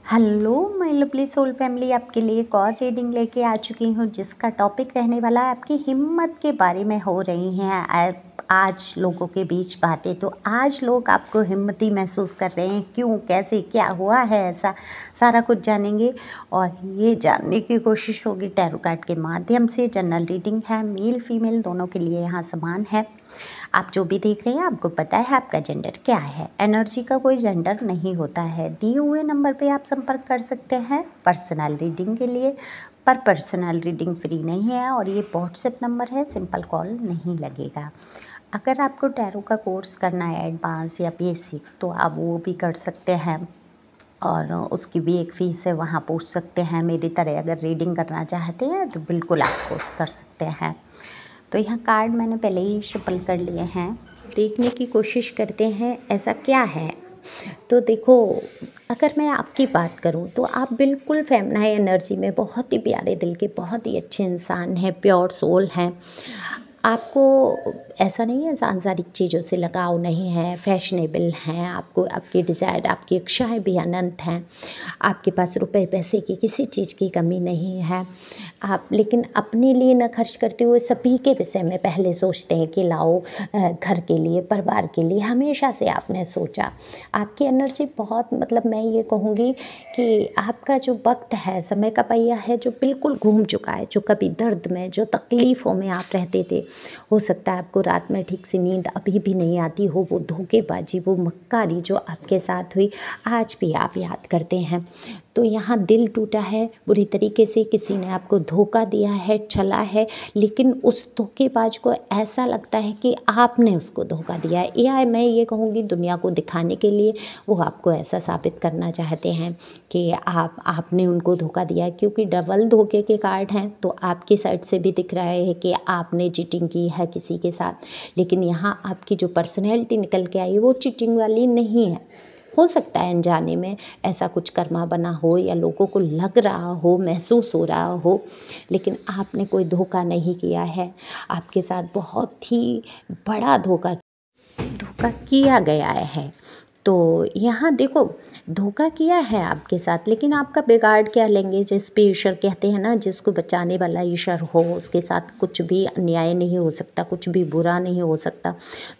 Hello my lovely soul family, आपके लिए एक और रीडिंग लेके आ चुकी हूँ जिसका टॉपिक रहने वाला है आपकी हिम्मत के बारे में। हो रही हैं आज लोगों के बीच बातें, तो आज लोग आपको हिम्मती महसूस कर रहे हैं। क्यों, कैसे, क्या हुआ है, ऐसा सारा कुछ जानेंगे और ये जानने की कोशिश होगी टैरो कार्ड के माध्यम से। जनरल रीडिंग है, मेल फीमेल दोनों के लिए यहाँ समान है। आप जो भी देख रहे हैं आपको पता है आपका जेंडर क्या है। एनर्जी का कोई जेंडर नहीं होता है। दिए हुए नंबर पे आप संपर्क कर सकते हैं पर्सनल रीडिंग के लिए, पर पर्सनल रीडिंग फ्री नहीं है और ये व्हाट्सएप नंबर है, सिंपल कॉल नहीं लगेगा। अगर आपको टैरो का कोर्स करना है एडवांस या बेसिक, तो आप वो भी कर सकते हैं और उसकी भी एक फ़ीस है, वहाँ पूछ सकते हैं। मेरी तरह अगर रीडिंग करना चाहते हैं तो बिल्कुल आप कोर्स कर सकते हैं। तो यहाँ कार्ड मैंने पहले ही शफल कर लिए हैं, देखने की कोशिश करते हैं ऐसा क्या है। तो देखो, अगर मैं आपकी बात करूँ तो आप बिल्कुल फेमिनाइन एनर्जी में बहुत ही प्यारे दिल के बहुत ही अच्छे इंसान हैं, प्योर सोल हैं। आपको ऐसा नहीं है सांसारिक चीज़ों से लगाव नहीं है, फैशनेबल हैं, आपको आपकी डिज़ायर, आपकी इच्छाएं भी अनंत हैं। आपके पास रुपए पैसे की किसी चीज़ की कमी नहीं है। आप लेकिन अपने लिए न खर्च करते हुए सभी के विषय में पहले सोचते हैं कि लाओ घर के लिए, परिवार के लिए हमेशा से आपने सोचा। आपकी एनर्जी बहुत, मतलब मैं ये कहूँगी कि आपका जो वक्त है, समय का पहिया है जो बिल्कुल घूम चुका है। जो कभी दर्द में, जो तकलीफ़ों में आप रहते थे, हो सकता है आपको रात में ठीक से नींद अभी भी नहीं आती हो। वो धोखेबाजी, वो मक्कारी जो आपके साथ हुई आज भी आप याद करते हैं। तो यहाँ दिल टूटा है बुरी तरीके से, किसी ने आपको धोखा दिया है, छला है, लेकिन उस धोखेबाज को ऐसा लगता है कि आपने उसको धोखा दिया है, या मैं ये कहूँगी दुनिया को दिखाने के लिए वो आपको ऐसा साबित करना चाहते हैं कि आपने उनको धोखा दिया है। क्योंकि डबल धोखे के कार्ड हैं, तो आपकी साइड से भी दिख रहा है कि आपने चीटिंग की है किसी के साथ, लेकिन यहाँ आपकी जो पर्सनैलिटी निकल के आई वो चीटिंग वाली नहीं है। हो सकता है अनजाने में ऐसा कुछ कर्मा बना हो या लोगों को लग रहा हो, महसूस हो रहा हो, लेकिन आपने कोई धोखा नहीं किया है। आपके साथ बहुत ही बड़ा धोखा धोखा किया गया है। तो यहाँ देखो, धोखा किया है आपके साथ, लेकिन आपका बिगाड़ क्या लेंगे। जिस पे ईश्वर कहते हैं ना, जिसको बचाने वाला ईश्वर हो उसके साथ कुछ भी अन्याय नहीं हो सकता, कुछ भी बुरा नहीं हो सकता।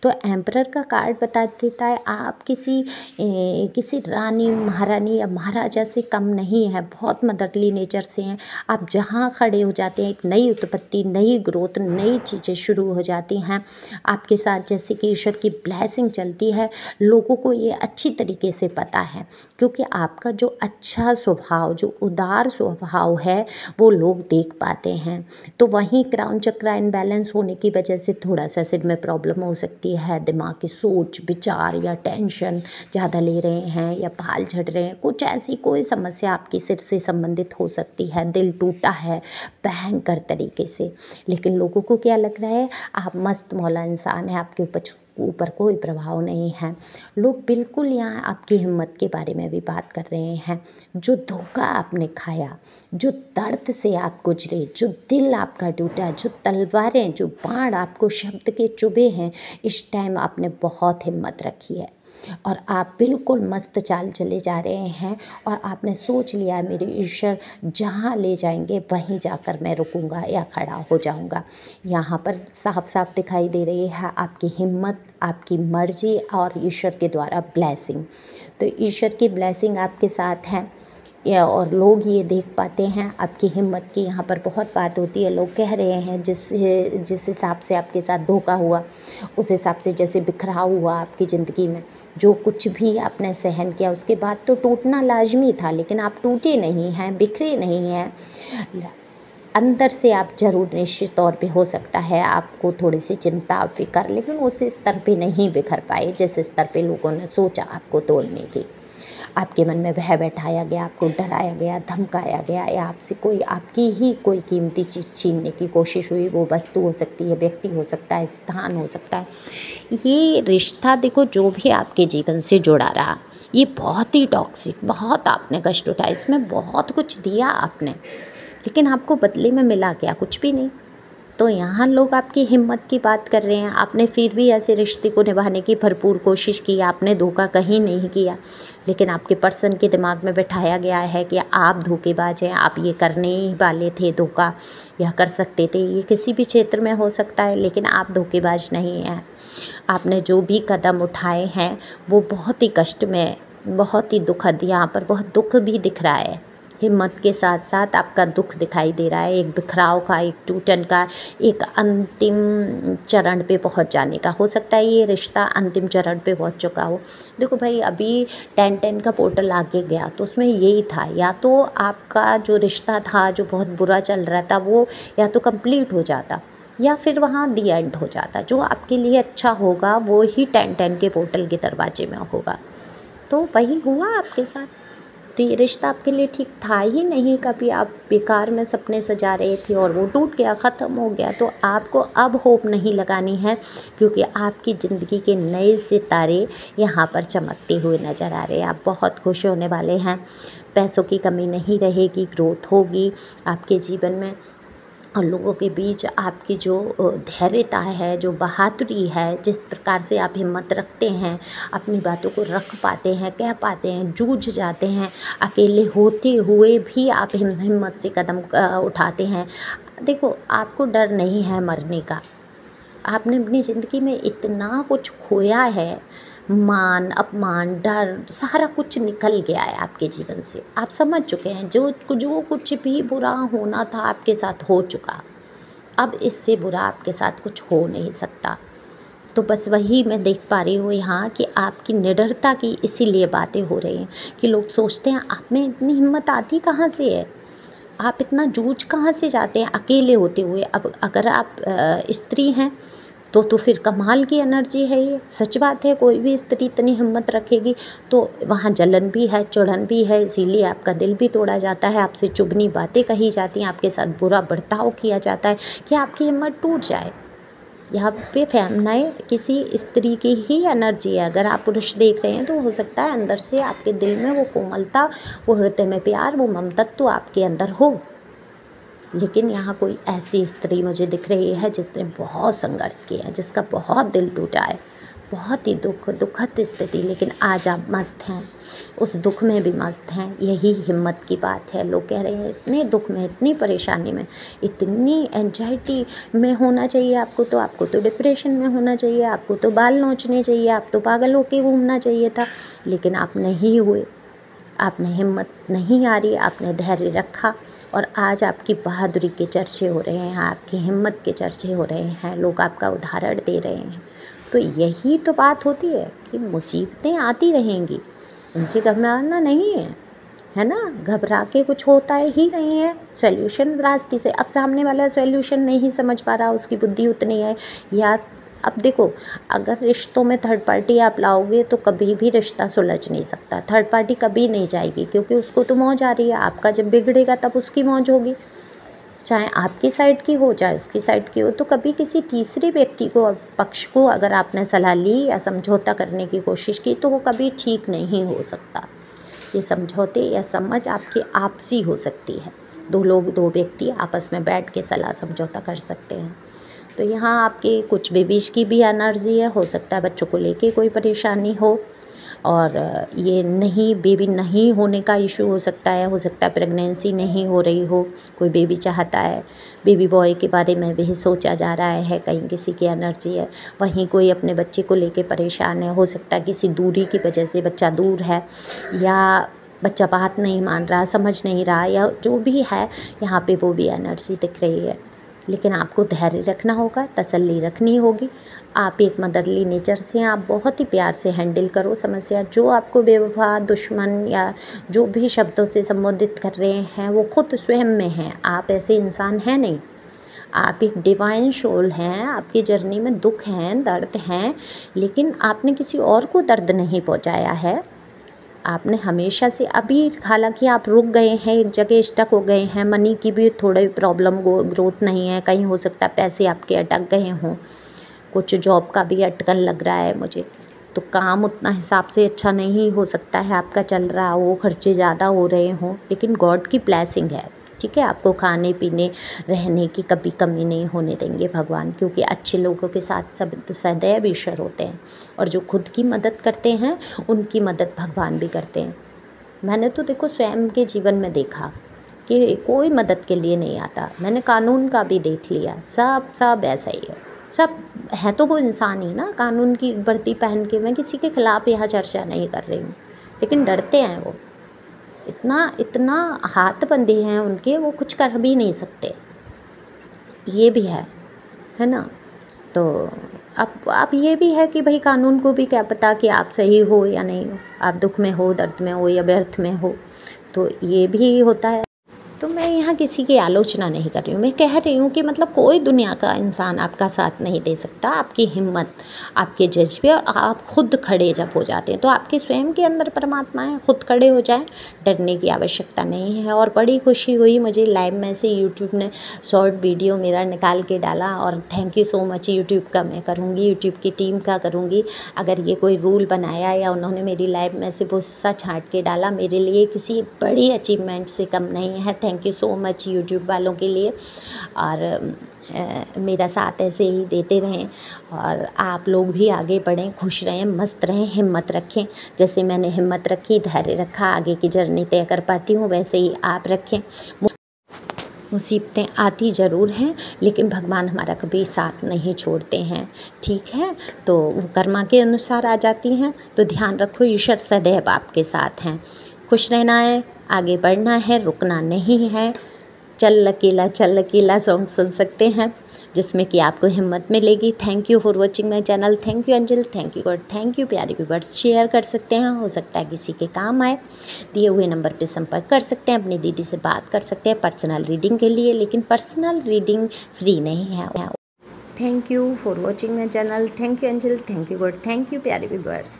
तो एम्परर का कार्ड बता देता है आप किसी रानी, महारानी या महाराजा से कम नहीं है। बहुत मदरली नेचर से हैं आप। जहाँ खड़े हो जाते हैं एक नई उत्पत्ति, नई ग्रोथ, नई चीज़ें शुरू हो जाती हैं आपके साथ। जैसे कि ईश्वर की ब्लेसिंग चलती है, लोगों को ये अच्छी तरीके से पता है, क्योंकि आपका जो अच्छा स्वभाव, जो उदार स्वभाव है वो लोग देख पाते हैं। तो वहीं क्राउन चक्र इनबैलेंस होने की वजह से थोड़ा सा सिर में प्रॉब्लम हो सकती है। दिमाग की सोच विचार या टेंशन ज़्यादा ले रहे हैं या बाल झड़ रहे हैं, कुछ ऐसी कोई समस्या आपकी सिर से संबंधित हो सकती है। दिल टूटा है भयंकर तरीके से, लेकिन लोगों को क्या लग रहा है, आप मस्त मौला इंसान है, आपके ऊपर कोई प्रभाव नहीं है। लोग बिल्कुल यहाँ आपकी हिम्मत के बारे में भी बात कर रहे हैं। जो धोखा आपने खाया, जो दर्द से आप गुजरे, जो दिल आपका टूटा, जो तलवारें, जो बाण आपको शब्द के चुभे हैं, इस टाइम आपने बहुत हिम्मत रखी है और आप बिल्कुल मस्त चाल चले जा रहे हैं। और आपने सोच लिया है मेरे ईश्वर जहाँ ले जाएंगे वहीं जाकर मैं रुकूंगा या खड़ा हो जाऊंगा। यहाँ पर साफ साफ दिखाई दे रही है आपकी हिम्मत, आपकी मर्जी और ईश्वर के द्वारा ब्लेसिंग। तो ईश्वर की ब्लेसिंग आपके साथ है और लोग ये देख पाते हैं आपकी हिम्मत की। यहाँ पर बहुत बात होती है, लोग कह रहे हैं जिस हिसाब से आपके साथ धोखा हुआ, उस हिसाब से जैसे बिखराव हुआ आपकी ज़िंदगी में, जो कुछ भी आपने सहन किया उसके बाद तो टूटना लाजमी था, लेकिन आप टूटे नहीं हैं, बिखरे नहीं हैं। अंदर से आप ज़रूर निश्चित तौर पे हो सकता है आपको थोड़ी सी चिंता फिक्र, लेकिन उस स्तर पे नहीं बिखर पाए जिस स्तर पे लोगों ने सोचा आपको तोड़ने की। आपके मन में भय बैठाया गया, आपको डराया गया, धमकाया गया, या आपसे कोई आपकी ही कोई कीमती चीज़ छीनने की कोशिश हुई। वो वस्तु हो सकती है, व्यक्ति हो सकता है, स्थान हो सकता है। ये रिश्ता देखो जो भी आपके जीवन से जुड़ा रहा, ये बहुत ही टॉक्सिक, बहुत आपने कष्ट उठाया, इसमें बहुत कुछ दिया आपने, लेकिन आपको बदले में मिला क्या? कुछ भी नहीं। तो यहाँ लोग आपकी हिम्मत की बात कर रहे हैं। आपने फिर भी ऐसे रिश्ते को निभाने की भरपूर कोशिश की, आपने धोखा कहीं नहीं किया, लेकिन आपके पर्सन के दिमाग में बैठाया गया है कि आप धोखेबाज हैं, आप ये करने ही वाले थे धोखा, यह कर सकते थे। ये किसी भी क्षेत्र में हो सकता है, लेकिन आप धोखेबाज नहीं हैं। आपने जो भी कदम उठाए हैं वो बहुत ही कष्ट में, बहुत ही दुखद, यहाँ पर बहुत दुख भी दिख रहा है। हिम्मत के साथ साथ आपका दुख दिखाई दे रहा है, एक बिखराव का, एक टूटन का, एक अंतिम चरण पे पहुंच जाने का। हो सकता है ये रिश्ता अंतिम चरण पे पहुंच चुका हो। देखो भाई, अभी 10-10 का पोर्टल आगे गया तो उसमें यही था, या तो आपका जो रिश्ता था जो बहुत बुरा चल रहा था वो या तो कंप्लीट हो जाता, या फिर वहाँ दी एंड हो जाता। जो आपके लिए अच्छा होगा वो ही 10-10 के पोर्टल के दरवाजे में होगा। तो वही हुआ आपके साथ। तो ये रिश्ता आपके लिए ठीक था ही नहीं। कभी आप बेकार में सपने सजा रहे थे और वो टूट गया, ख़त्म हो गया। तो आपको अब होप नहीं लगानी है, क्योंकि आपकी ज़िंदगी के नए सितारे यहाँ पर चमकते हुए नज़र आ रहे हैं। आप बहुत खुश होने वाले हैं, पैसों की कमी नहीं रहेगी, ग्रोथ होगी आपके जीवन में। और लोगों के बीच आपकी जो धैर्यता है, जो बहादुरी है, जिस प्रकार से आप हिम्मत रखते हैं, अपनी बातों को रख पाते हैं, कह पाते हैं, जूझ जाते हैं, अकेले होते हुए भी आप हिम्मत से कदम उठाते हैं। देखो, आपको डर नहीं है मरने का। आपने अपनी ज़िंदगी में इतना कुछ खोया है, मान, अपमान, डर, सारा कुछ निकल गया है आपके जीवन से। आप समझ चुके हैं जो कुछ भी बुरा होना था आपके साथ हो चुका। अब इससे बुरा आपके साथ कुछ हो नहीं सकता। तो बस वही मैं देख पा रही हूँ यहाँ कि आपकी निडरता की इसीलिए बातें हो रही हैं कि लोग सोचते हैं आप में इतनी हिम्मत आती कहाँ से है, आप इतना जूझ कहाँ से जाते हैं अकेले होते हुए। अब अगर आप स्त्री हैं तो फिर कमाल की एनर्जी है ये, सच बात है। कोई भी स्त्री इतनी हिम्मत रखेगी तो वहाँ जलन भी है, चुड़न भी है, इसीलिए आपका दिल भी तोड़ा जाता है, आपसे चुभनी बातें कही जाती हैं, आपके साथ बुरा बर्ताव किया जाता है कि आपकी हिम्मत टूट जाए। यहाँ पे फैमनाए किसी स्त्री की ही एनर्जी है। अगर आप पुरुष देख रहे हैं तो हो सकता है अंदर से आपके दिल में वो कोमलता, वो हृदय में प्यार, वो ममतत्व आपके अंदर हो। लेकिन यहाँ कोई ऐसी स्त्री मुझे दिख रही है जिसने बहुत संघर्ष किया है, जिसका बहुत दिल टूटा है, बहुत ही दुखद स्थिति, लेकिन आज आप मस्त हैं, उस दुख में भी मस्त हैं। यही हिम्मत की बात है। लोग कह रहे हैं इतने दुख में, इतनी परेशानी में, इतनी एंजाइटी में होना चाहिए आपको तो डिप्रेशन में होना चाहिए, आपको तो बाल नोचने चाहिए, आप तो पागल होके घूमना चाहिए था, लेकिन आप नहीं हुए। आपने हिम्मत नहीं हारी, आपने धैर्य रखा और आज आपकी बहादुरी के चर्चे हो रहे हैं, आपकी हिम्मत के चर्चे हो रहे हैं, लोग आपका उदाहरण दे रहे हैं। तो यही तो बात होती है कि मुसीबतें आती रहेंगी, उनसे घबराना नहीं है ना। घबरा के कुछ होता ही नहीं है। सॉल्यूशन रास्ते से, अब सामने वाला सॉल्यूशन नहीं समझ पा रहा, उसकी बुद्धि उतनी है। या अब देखो, अगर रिश्तों में थर्ड पार्टी आप लाओगे तो कभी भी रिश्ता सुलझ नहीं सकता। थर्ड पार्टी कभी नहीं जाएगी, क्योंकि उसको तो मौज आ रही है। आपका जब बिगड़ेगा तब उसकी मौज होगी, चाहे आपकी साइड की हो चाहे उसकी साइड की हो। तो कभी किसी तीसरे व्यक्ति को, पक्ष को अगर आपने सलाह ली या समझौता करने की कोशिश की तो वो कभी ठीक नहीं हो सकता। ये समझौते या समझ आपकी आपसी हो सकती है। दो व्यक्ति आपस में बैठ के सलाह समझौता कर सकते हैं। तो यहाँ आपके कुछ बेबीज की भी एनर्जी है, हो सकता है बच्चों को लेके कोई परेशानी हो, और ये नहीं, बेबी नहीं होने का इशू हो सकता है प्रेगनेंसी नहीं हो रही हो, कोई बेबी चाहता है, बेबी बॉय के बारे में भी सोचा जा रहा है, कहीं किसी की एनर्जी है। वहीं कोई अपने बच्चे को लेके परेशान है, हो सकता है किसी दूरी की वजह से बच्चा दूर है, या बच्चा बात नहीं मान रहा, समझ नहीं रहा, या जो भी है, यहाँ पे वो भी एनर्जी दिख रही है। लेकिन आपको धैर्य रखना होगा, तसल्ली रखनी होगी। आप एक मदरली नेचर से, आप बहुत ही प्यार से हैंडल करो समस्या। जो आपको बेवफा, दुश्मन या जो भी शब्दों से संबोधित कर रहे हैं वो खुद स्वयं में हैं। आप ऐसे इंसान हैं नहीं, आप एक डिवाइन सोल हैं। आपकी जर्नी में दुख हैं, दर्द हैं, लेकिन आपने किसी और को दर्द नहीं पहुंचाया है। आपने हमेशा से, अभी हालांकि आप रुक गए हैं, एक जगह स्टक हो गए हैं, मनी की भी थोड़ी प्रॉब्लम, ग्रोथ नहीं है, कहीं हो सकता है पैसे आपके अटक गए हों, कुछ जॉब का भी अटकन लग रहा है मुझे, तो काम उतना हिसाब से अच्छा नहीं हो सकता है आपका चल रहा हो, खर्चे ज़्यादा हो रहे हों, लेकिन गॉड की ब्लेसिंग है, ठीक है, आपको खाने पीने रहने की कभी कमी नहीं होने देंगे भगवान, क्योंकि अच्छे लोगों के साथ सब सदैव ईश्वर होते हैं, और जो खुद की मदद करते हैं उनकी मदद भगवान भी करते हैं। मैंने तो देखो स्वयं के जीवन में देखा कि कोई मदद के लिए नहीं आता। मैंने कानून का भी देख लिया, सब सब ऐसा ही है, सब है तो वो इंसान ही ना। कानून की वर्दी पहन के, मैं किसी के खिलाफ यहाँ चर्चा नहीं कर रही हूँ, लेकिन डरते हैं वो, इतना इतना हाथ बंधे हैं उनके, वो कुछ कर भी नहीं सकते, ये भी है ना। तो अब ये भी है कि भाई कानून को भी क्या पता कि आप सही हो या नहीं हो, आप दुख में हो, दर्द में हो या व्यर्थ में हो, तो ये भी होता है। तो मैं यहाँ किसी की आलोचना नहीं कर रही हूँ, मैं कह रही हूँ कि मतलब कोई दुनिया का इंसान आपका साथ नहीं दे सकता। आपकी हिम्मत, आपके जज्बे, और आप खुद खड़े जब हो जाते हैं तो आपके स्वयं के अंदर परमात्मा है, खुद खड़े हो जाएं, डरने की आवश्यकता नहीं है। और बड़ी खुशी हुई मुझे, लाइव में से यूट्यूब ने शॉर्ट वीडियो मेरा निकाल के डाला, और thank you so much YouTube का। मैं करूँगी, यूट्यूब की टीम का करूँगी। अगर ये कोई रूल बनाया या उन्होंने मेरी लाइव में से गुस्सा छाँट के डाला, मेरे लिए किसी बड़ी अचीवमेंट से कम नहीं है। Thank you so much YouTube वालों के लिए, और मेरा साथ ऐसे ही देते रहें, और आप लोग भी आगे बढ़ें, खुश रहें, मस्त रहें, हिम्मत रखें। जैसे मैंने हिम्मत रखी, धैर्य रखा, आगे की जर्नी तय कर पाती हूँ, वैसे ही आप रखें। मुसीबतें आती ज़रूर हैं, लेकिन भगवान हमारा कभी साथ नहीं छोड़ते हैं, ठीक है। तो वो कर्मा के अनुसार आ जाती हैं, तो ध्यान रखो, ईश्वर सदैव आपके साथ हैं। खुश रहना है, आगे बढ़ना है, रुकना नहीं है। चल लकीला सॉन्ग सुन सकते हैं, जिसमें कि आपको हिम्मत मिलेगी। Thank you for watching my channel. Thank you Anjal, thank you God, thank you प्यारे व्यूअर्स। शेयर कर सकते हैं, हो सकता है किसी के काम आए। दिए हुए नंबर पे संपर्क कर सकते हैं, अपनी दीदी से बात कर सकते हैं पर्सनल रीडिंग के लिए, लेकिन पर्सनल रीडिंग फ्री नहीं है। Thank you for watching my channel. Thank you Anjal, thank you God, thank you प्यारे व्यूअर्स।